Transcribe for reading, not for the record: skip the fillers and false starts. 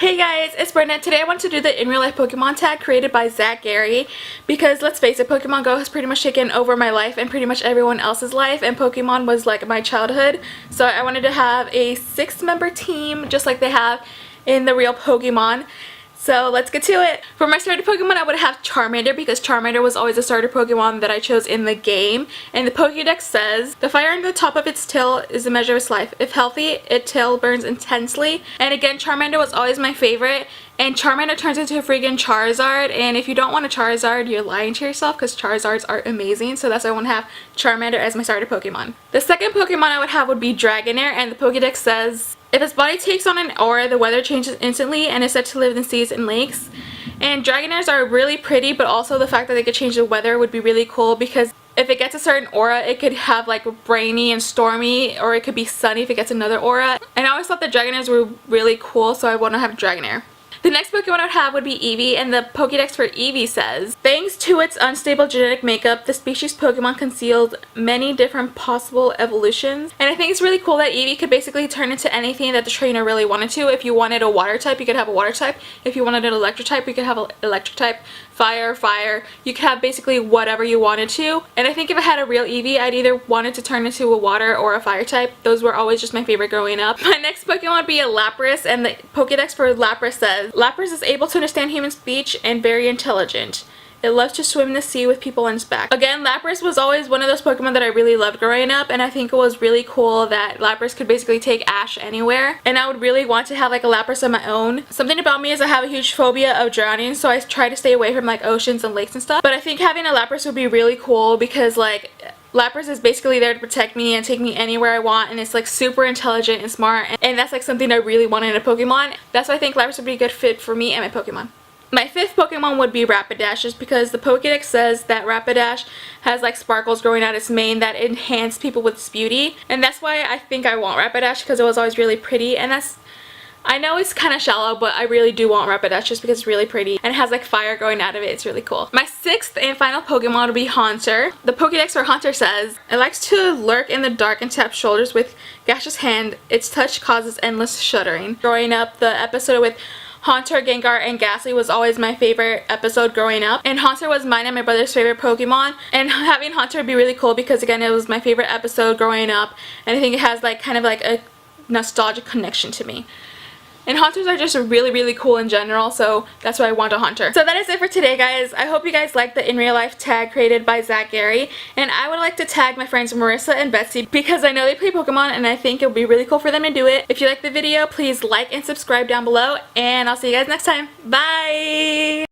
Hey guys, it's Brenda. Today I want to do the in real life Pokemon tag created by Zach Gary because let's face it, Pokemon Go has pretty much taken over my life and pretty much everyone else's life, and Pokemon was like my childhood. So I wanted to have a 6-member team just like they have in the real Pokemon. So let's get to it. For my starter Pokemon, I would have Charmander because Charmander was always a starter Pokemon that I chose in the game. And the Pokédex says, the fire on the top of its tail is the measure of its life. If healthy, its tail burns intensely. And again, Charmander was always my favorite. And Charmander turns into a freaking Charizard. And if you don't want a Charizard, you're lying to yourself because Charizards are amazing. So that's why I want to have Charmander as my starter Pokemon. The second Pokemon I would have would be Dragonair. And the Pokédex says, if its body takes on an aura, the weather changes instantly and is said to live in seas and lakes. And Dragonairs are really pretty, but also the fact that they could change the weather would be really cool because if it gets a certain aura, it could have like rainy and stormy, or it could be sunny if it gets another aura. And I always thought that Dragonairs were really cool, so I want to have Dragonair. The next Pokemon I would have would be Eevee, and the Pokédex for Eevee says, thanks to its unstable genetic makeup, the species Pokemon concealed many different possible evolutions. And I think it's really cool that Eevee could basically turn into anything that the trainer really wanted to. If you wanted a water type, you could have a water type. If you wanted an electric type, you could have an electric type. Fire. You could have basically whatever you wanted to. And I think if I had a real Eevee, I'd either wanted to turn into a water or a fire type. Those were always just my favorite growing up. My next Pokemon would be a Lapras, and the Pokédex for Lapras says, Lapras is able to understand human speech and very intelligent. It loves to swim in the sea with people on its back. Again, Lapras was always one of those Pokemon that I really loved growing up, and I think it was really cool that Lapras could basically take Ash anywhere. And I would really want to have like a Lapras of my own. Something about me is I have a huge phobia of drowning, so I try to stay away from like oceans and lakes and stuff. But I think having a Lapras would be really cool because like Lapras is basically there to protect me and take me anywhere I want, and it's like super intelligent and smart, and that's like something I really want in a Pokemon. That's why I think Lapras would be a good fit for me and my Pokemon. My fifth Pokemon would be Rapidash, just because the Pokédex says that Rapidash has like sparkles growing out its mane that enhance people with its beauty. And that's why I think I want Rapidash, because it was always really pretty. And that's, I know it's kind of shallow, but I really do want Rapidash just because it's really pretty and it has like fire going out of it. It's really cool. My sixth and final Pokemon would be Haunter. The Pokédex for Haunter says, it likes to lurk in the dark and tap shoulders with gaseous hand. Its touch causes endless shuddering. Growing up, the episode with Haunter, Gengar, and Ghastly was always my favorite episode growing up. And Haunter was mine and my brother's favorite Pokemon. And having Haunter would be really cool because again, it was my favorite episode growing up. And I think it has like kind of like a nostalgic connection to me. And Haunters are just really cool in general, so that's why I want a Haunter. So that is it for today, guys. I hope you guys liked the in real life tag created by Zach Gary. And I would like to tag my friends Marissa and Betsy because I know they play Pokemon and I think it would be really cool for them to do it. If you liked the video, please like and subscribe down below, and I'll see you guys next time. Bye!